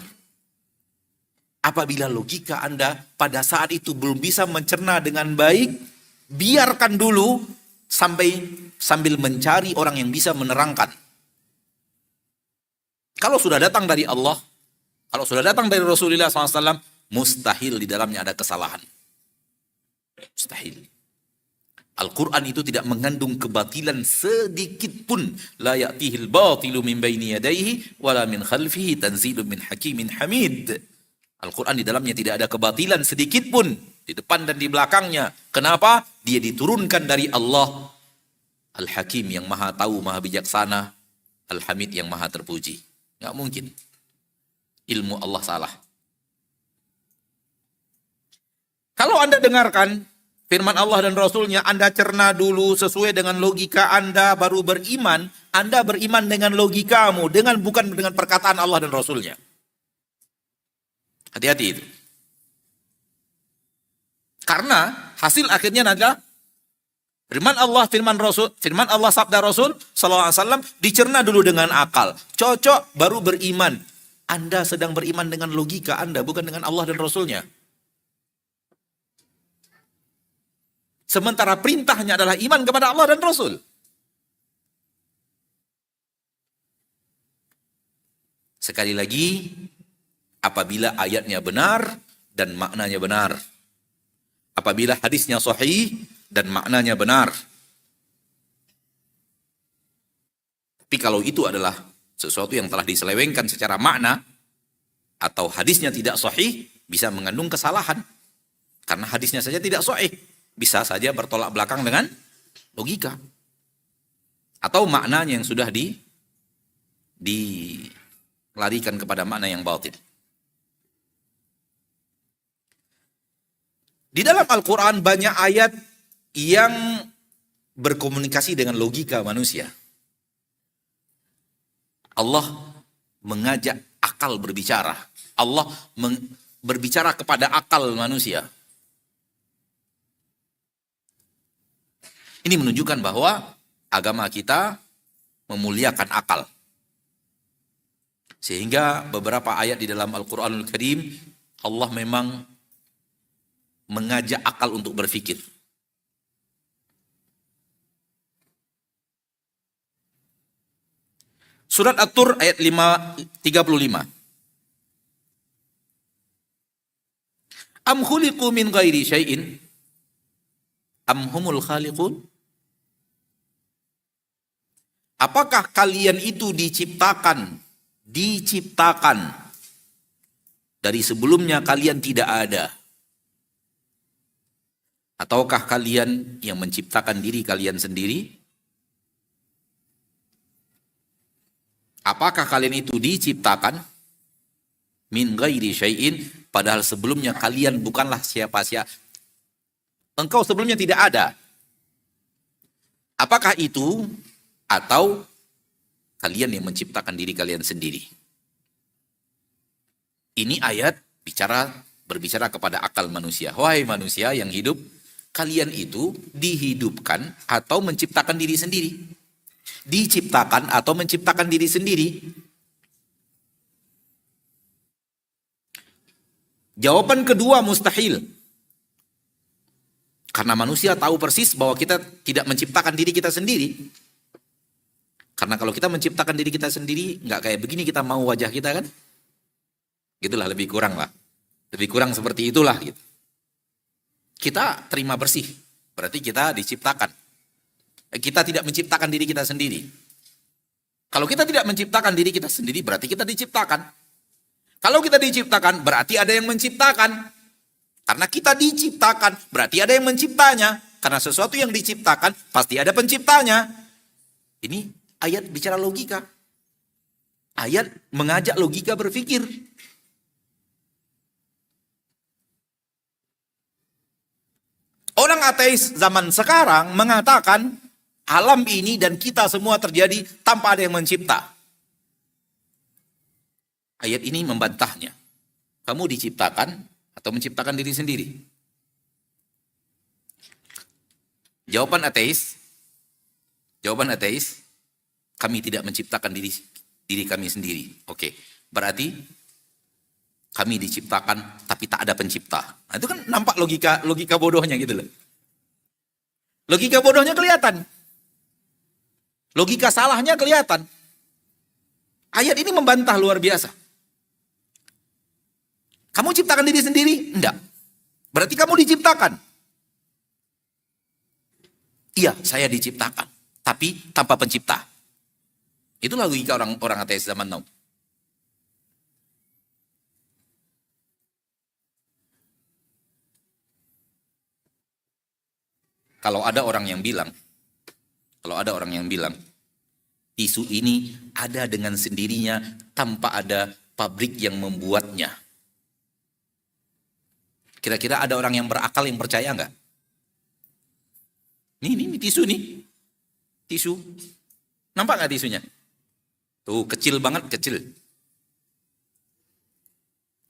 Apabila logika Anda pada saat itu belum bisa mencerna dengan baik, biarkan dulu sambil mencari orang yang bisa menerangkan. Kalau sudah datang dari Allah, kalau sudah datang dari Rasulullah SAW, mustahil di dalamnya ada kesalahan. Mustahil. Al-Quran itu tidak mengandung kebatilan sedikit pun. La ya'tihil batilu min baini yadayhi wala min khalfihi tanzilun min hakimin hamid. Al-Quran di dalamnya tidak ada kebatilan sedikit pun. Di depan dan di belakangnya. Kenapa? Dia diturunkan dari Allah. Al-Hakim yang maha tahu, maha bijaksana. Al-Hamid yang maha terpuji. Nggak mungkin. Ilmu Allah salah. Kalau Anda dengarkan firman Allah dan Rasulnya, Anda cerna dulu sesuai dengan logika Anda, baru beriman. Anda beriman dengan logikamu, bukan dengan perkataan Allah dan Rasulnya. Hati-hati itu. Karena hasil akhirnya adalah firman Allah, firman Allah sabda Rasul sallallahu alaihi wasallam dicerna dulu dengan akal. Cocok baru beriman. Anda sedang beriman dengan logika Anda, bukan dengan Allah dan Rasulnya. Sementara perintahnya adalah iman kepada Allah dan Rasul. Sekali lagi, apabila ayatnya benar dan maknanya benar. Apabila hadisnya sahih dan maknanya benar. Tapi kalau itu adalah sesuatu yang telah diselewengkan secara makna, atau hadisnya tidak sahih, bisa mengandung kesalahan. Karena hadisnya saja tidak sahih. Bisa saja bertolak belakang dengan logika. Atau maknanya yang sudah dilarikan kepada makna yang batil. Di dalam Al-Quran banyak ayat yang berkomunikasi dengan logika manusia. Allah mengajak akal berbicara. Allah berbicara kepada akal manusia. Ini menunjukkan bahwa agama kita memuliakan akal. Sehingga beberapa ayat di dalam Al-Quranul Karim, Allah memang mengajak akal untuk berpikir. Surat At-Tur ayat 35. Am khuliqu min ghairi syai'in am humul khaliqun? Apakah kalian itu diciptakan dari sebelumnya kalian tidak ada? Ataukah kalian yang menciptakan diri kalian sendiri? Apakah kalian itu diciptakan min ghairi syai'in, padahal sebelumnya kalian bukanlah siapa-siapa? Engkau sebelumnya tidak ada. Apakah itu atau kalian yang menciptakan diri kalian sendiri? Ini ayat berbicara kepada akal manusia. Wahai manusia yang hidup, kalian itu dihidupkan atau menciptakan diri sendiri? Diciptakan atau menciptakan diri sendiri? Jawaban kedua mustahil. Karena manusia tahu persis bahwa kita tidak menciptakan diri kita sendiri. Karena kalau kita menciptakan diri kita sendiri, nggak kayak begini kita mau wajah kita kan? Gitulah, lebih kurang lah. Lebih kurang seperti itulah gitu. Kita terima bersih, berarti kita diciptakan. Kita tidak menciptakan diri kita sendiri. Kalau kita tidak menciptakan diri kita sendiri, berarti kita diciptakan. Kalau kita diciptakan, berarti ada yang menciptakan. Karena kita diciptakan, berarti ada yang menciptanya. Karena sesuatu yang diciptakan, pasti ada penciptanya. Ini ayat bicara logika. Ayat mengajak logika berpikir. Orang ateis zaman sekarang mengatakan alam ini dan kita semua terjadi tanpa ada yang mencipta. Ayat ini membantahnya. Kamu diciptakan atau menciptakan diri sendiri? Jawaban ateis, kami tidak menciptakan diri kami sendiri. Oke, berarti kami diciptakan tapi tak ada pencipta. Nah, itu kan nampak logika bodohnya gitu loh. Logika bodohnya kelihatan. Logika salahnya kelihatan. Ayat ini membantah luar biasa. Kamu ciptakan diri sendiri? Enggak. Berarti kamu diciptakan. Iya, saya diciptakan, tapi tanpa pencipta. Itulah logika orang ateis zaman now. Kalau ada orang yang bilang, tisu ini ada dengan sendirinya tanpa ada pabrik yang membuatnya. Kira-kira ada orang yang berakal yang percaya enggak? Ini tisu nih. Tisu. Nampak enggak tisunya? Tuh, kecil banget, kecil.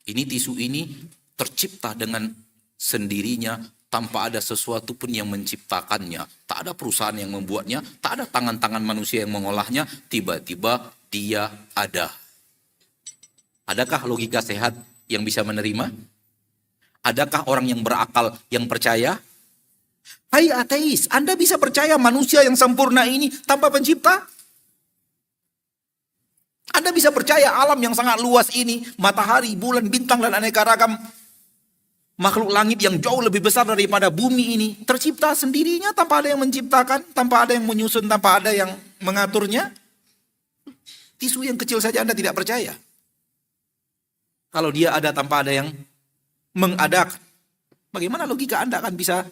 Ini tisu ini tercipta dengan sendirinya tanpa ada sesuatu pun yang menciptakannya. Tak ada perusahaan yang membuatnya, tak ada tangan-tangan manusia yang mengolahnya, tiba-tiba dia ada. Adakah logika sehat yang bisa menerima? Adakah orang yang berakal yang percaya? Hai ateis, Anda bisa percaya manusia yang sempurna ini tanpa pencipta? Anda bisa percaya alam yang sangat luas ini, matahari, bulan, bintang, dan aneka ragam makhluk langit yang jauh lebih besar daripada bumi ini tercipta sendirinya tanpa ada yang menciptakan, tanpa ada yang menyusun, tanpa ada yang mengaturnya? Tisu yang kecil saja Anda tidak percaya. Kalau dia ada tanpa ada yang mengadakan, bagaimana logika Anda akan bisa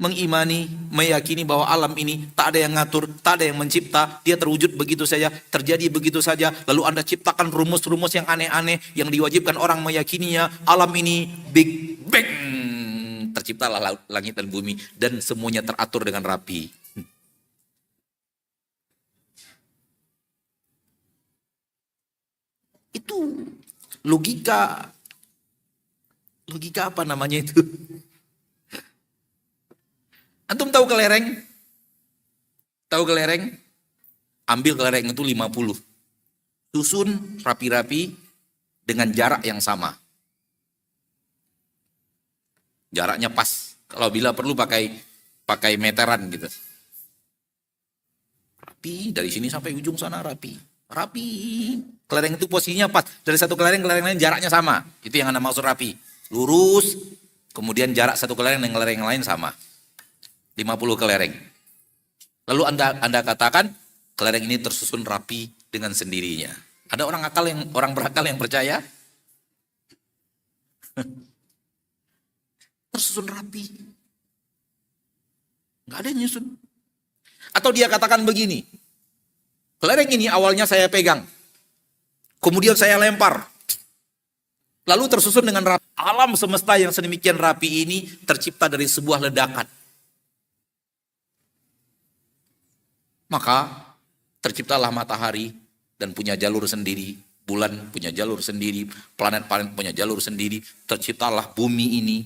mengimani, meyakini bahwa alam ini tak ada yang ngatur, tak ada yang mencipta, dia terwujud begitu saja, terjadi begitu saja, lalu Anda ciptakan rumus-rumus yang aneh-aneh, yang diwajibkan orang meyakininya, alam ini Big Bang, terciptalah langit dan bumi, dan semuanya teratur dengan rapi. Itu logika apa namanya itu? Antum tahu kelereng? Tahu kelereng? Ambil kelereng itu 50. Susun rapi-rapi dengan jarak yang sama. Jaraknya pas. Kalau bila perlu pakai meteran gitu. Rapi, dari sini sampai ujung sana rapi. Rapi. Kelereng itu posisinya pas. Dari satu kelereng lain jaraknya sama. Itu yang Anda maksud rapi. Lurus, kemudian jarak satu kelereng dengan kelereng yang lain sama. 50 kelereng. Lalu Anda katakan kelereng ini tersusun rapi dengan sendirinya. Ada orang berakal yang percaya? Tersusun rapi. Enggak ada yang nyusun. Atau dia katakan begini. Kelereng ini awalnya saya pegang. Kemudian saya lempar. Lalu tersusun dengan rapi. Alam semesta yang sedemikian rapi ini tercipta dari sebuah ledakan. Maka terciptalah matahari dan punya jalur sendiri. Bulan punya jalur sendiri. Planet-planet punya jalur sendiri. Terciptalah bumi ini.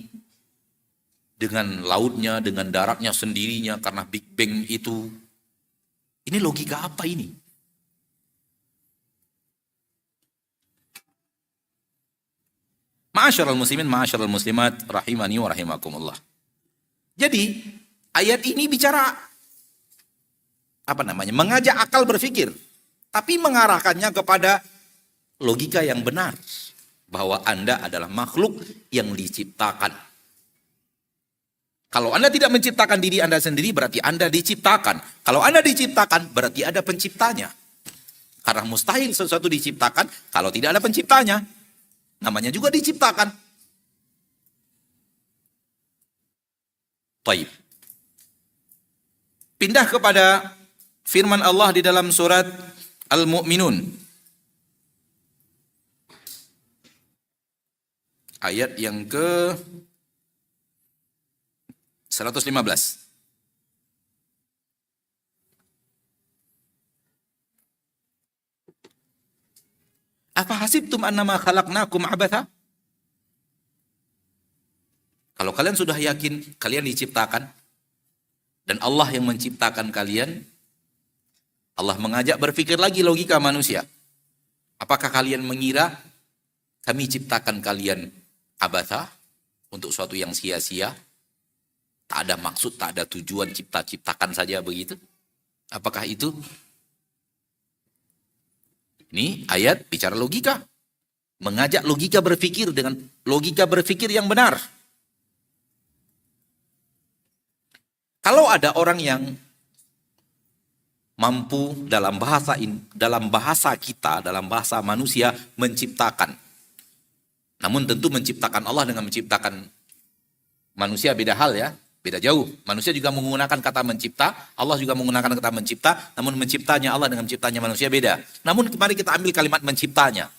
Dengan lautnya, dengan daratnya sendirinya. Karena Big Bang itu. Ini logika apa ini? Ma'asyiral muslimin, ma'asyiral muslimat, rahimani wa rahimakumullah. Jadi, ayat ini bicara mengajak akal berpikir, tapi mengarahkannya kepada logika yang benar, bahwa Anda adalah makhluk yang diciptakan. Kalau Anda tidak menciptakan diri Anda sendiri, berarti Anda diciptakan. Kalau Anda diciptakan, berarti ada penciptanya. Karena mustahil sesuatu diciptakan kalau tidak ada penciptanya. Namanya juga diciptakan. Taib. Pindah kepada firman Allah di dalam surat Al-Mu'minun. Ayat yang ke 115. Apa hasibtum annama khalaqnakum abatha? Kalau kalian sudah yakin kalian diciptakan dan Allah yang menciptakan kalian, Allah mengajak berpikir lagi logika manusia. Apakah kalian mengira kami ciptakan kalian abatha, untuk suatu yang sia-sia? Tak ada maksud, tak ada tujuan, ciptakan saja begitu? Apakah itu? Ini ayat bicara logika. Mengajak logika berpikir dengan logika berpikir yang benar. Kalau ada orang yang mampu dalam bahasa kita, dalam bahasa manusia menciptakan. Namun tentu menciptakan Allah dengan menciptakan manusia beda hal ya. Beda jauh. Manusia juga menggunakan kata mencipta, Allah juga menggunakan kata mencipta, namun menciptanya Allah dengan menciptanya manusia beda. Namun mari kita ambil kalimat menciptanya.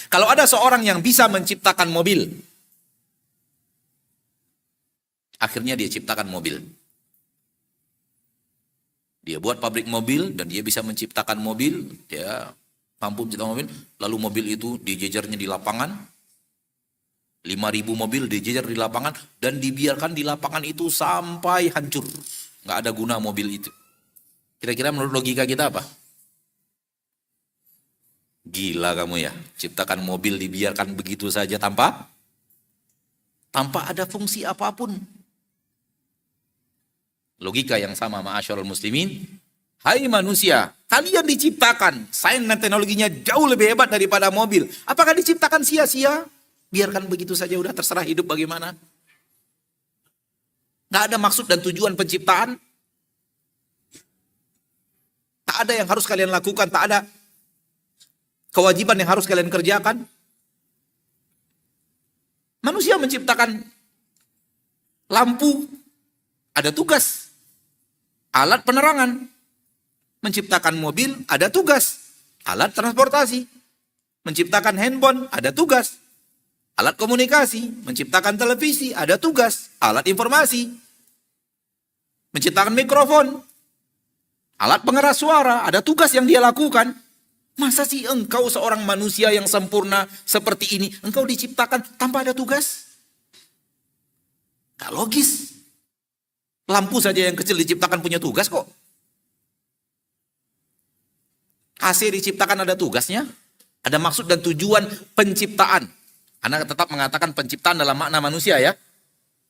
Kalau ada seorang yang bisa menciptakan mobil, akhirnya dia ciptakan mobil. Dia buat pabrik mobil dan dia bisa menciptakan mobil, dia mampu menciptakan mobil, lalu mobil itu dijejernya di lapangan, 5.000 mobil dijejer di lapangan dan dibiarkan di lapangan itu sampai hancur. Nggak ada guna mobil itu. Kira-kira menurut logika kita apa? Gila kamu ya, ciptakan mobil dibiarkan begitu saja tanpa ada fungsi apapun. Logika yang sama ma'asyarul muslimin. Hai manusia, kalian diciptakan, sains dan teknologinya jauh lebih hebat daripada mobil. Apakah diciptakan sia-sia? Biarkan begitu saja, udah terserah hidup bagaimana. Nggak ada maksud dan tujuan penciptaan. Tak ada yang harus kalian lakukan, tak ada kewajiban yang harus kalian kerjakan. Manusia menciptakan lampu, ada tugas. Alat penerangan. Menciptakan mobil, ada tugas. Alat transportasi. Menciptakan handphone, ada tugas. Alat komunikasi, menciptakan televisi, ada tugas. Alat informasi, menciptakan mikrofon, alat pengeras suara, ada tugas yang dia lakukan. Masa sih engkau seorang manusia yang sempurna seperti ini, engkau diciptakan tanpa ada tugas? Tak logis. Lampu saja yang kecil diciptakan punya tugas kok. AC diciptakan ada tugasnya, ada maksud dan tujuan penciptaan. Anda tetap mengatakan penciptaan dalam makna manusia ya.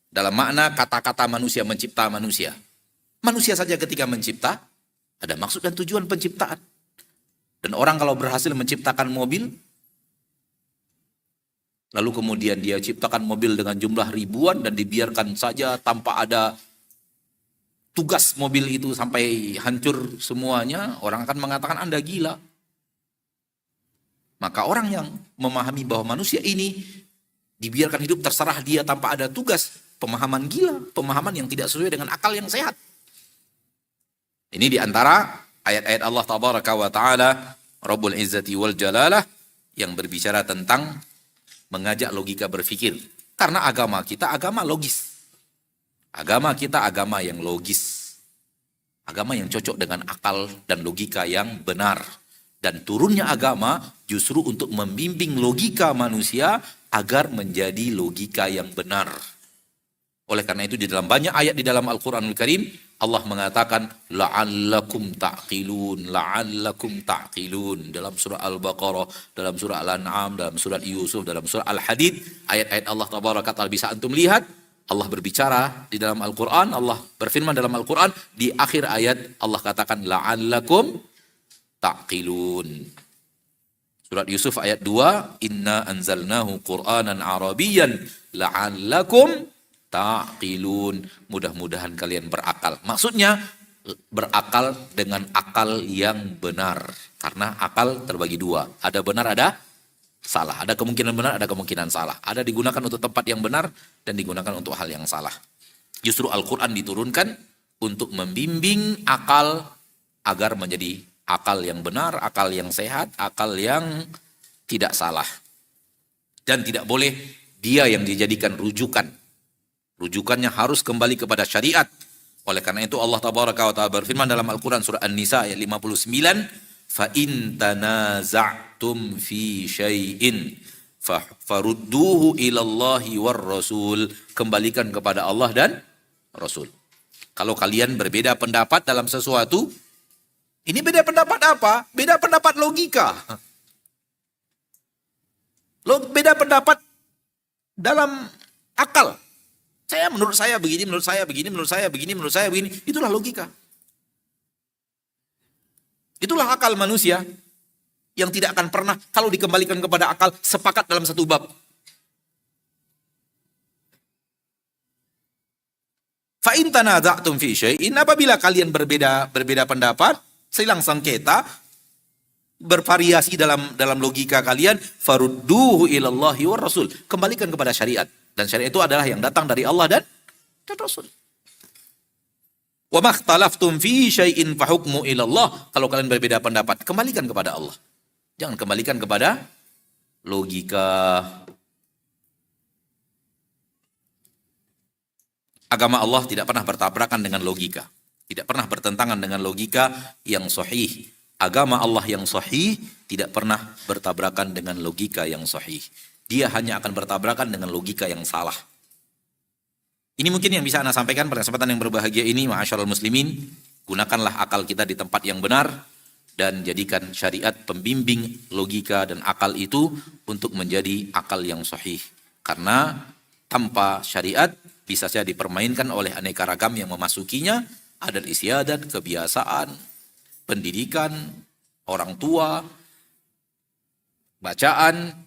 Dalam makna kata-kata manusia, mencipta manusia. Manusia saja ketika mencipta, ada maksud dan tujuan penciptaan. Dan orang kalau berhasil menciptakan mobil, lalu kemudian dia ciptakan mobil dengan jumlah ribuan dan dibiarkan saja tanpa ada tugas mobil itu sampai hancur semuanya, orang akan mengatakan Anda gila. Maka orang yang memahami bahwa manusia ini dibiarkan hidup terserah dia tanpa ada tugas, pemahaman gila, pemahaman yang tidak sesuai dengan akal yang sehat. Ini diantara ayat-ayat Allah Tabaraka wa Ta'ala, Rabbul Izzati wal Jalalah, yang berbicara tentang mengajak logika berpikir. Karena agama kita agama logis. Agama kita agama yang logis. Agama yang cocok dengan akal dan logika yang benar. Dan turunnya agama justru untuk membimbing logika manusia agar menjadi logika yang benar. Oleh karena itu di dalam banyak ayat di dalam Al-Quranul Karim, Allah mengatakan la'allakum ta'qilun, la'allakum ta'qilun. Dalam surah Al-Baqarah, dalam surah Al-An'am, dalam surah Yusuf, dalam surah Al-Hadid, ayat-ayat Allah Tabaraka Ta'ala bisa antum lihat. Allah berbicara di dalam Al-Quran, Allah berfirman dalam Al-Quran, di akhir ayat Allah katakan, la'allakum ta'qilun. Surat Yusuf ayat 2, inna anzalnahu Qur'anan Arabiyyan la'allakum ta'qilun. Mudah-mudahan kalian berakal. Maksudnya berakal dengan akal yang benar. Karena akal terbagi dua. Ada benar, ada salah. Ada kemungkinan benar, ada kemungkinan salah. Ada digunakan untuk tempat yang benar dan digunakan untuk hal yang salah. Justru Al-Quran diturunkan untuk membimbing akal agar menjadi akal yang benar, akal yang sehat, akal yang tidak salah. Dan tidak boleh dia yang dijadikan rujukan. Rujukannya harus kembali kepada syariat. Oleh karena itu Allah Tabaraka wa Ta'ala berfirman dalam Al-Quran surah An-Nisa ayat 59, فَإِن تَنَازَعْتُمْ فِي شَيْءٍ فَرُدُّوهُ إِلَى اللَّهِ وَالرَّسُولِ. Kembalikan kepada Allah dan Rasul. Kalau kalian berbeda pendapat dalam sesuatu, ini beda pendapat apa? Beda pendapat logika. Beda pendapat dalam akal. Menurut saya begini, menurut saya begini, menurut saya begini, menurut saya begini. Itulah logika. Itulah akal manusia yang tidak akan pernah, kalau dikembalikan kepada akal, sepakat dalam satu bab. Fa in tanaza'tum fi syai'in, apabila kalian berbeda pendapat, silang sengketa, bervariasi dalam logika kalian, farudduhu ilallahi war rasul. Kembalikan kepada syariat. Dan syariat itu adalah yang datang dari Allah dan Rasul. Wa makhtalaftum fi syai'in fa hukmu ilallah. Kalau kalian berbeda pendapat, kembalikan kepada Allah. Jangan kembalikan kepada logika. Agama Allah tidak pernah bertabrakan dengan logika. Tidak pernah bertentangan dengan logika yang sahih. Agama Allah yang sahih tidak pernah bertabrakan dengan logika yang sahih. Dia hanya akan bertabrakan dengan logika yang salah. Ini mungkin yang bisa Anda sampaikan pada kesempatan yang berbahagia ini, ma'asyiral muslimin. Gunakanlah akal kita di tempat yang benar dan jadikan syariat pembimbing logika dan akal itu untuk menjadi akal yang sahih. Karena tanpa syariat bisa saja dipermainkan oleh aneka ragam yang memasukinya, adat istiadat, kebiasaan, pendidikan, orang tua, bacaan,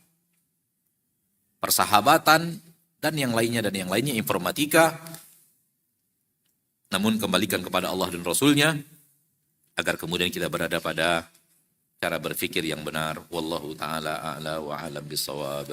persahabatan, dan yang lainnya, informatika. Namun kembalikan kepada Allah dan Rasulnya, agar kemudian kita berada pada cara berfikir yang benar. Wallahu ta'ala a'la wa a'lam bissawab.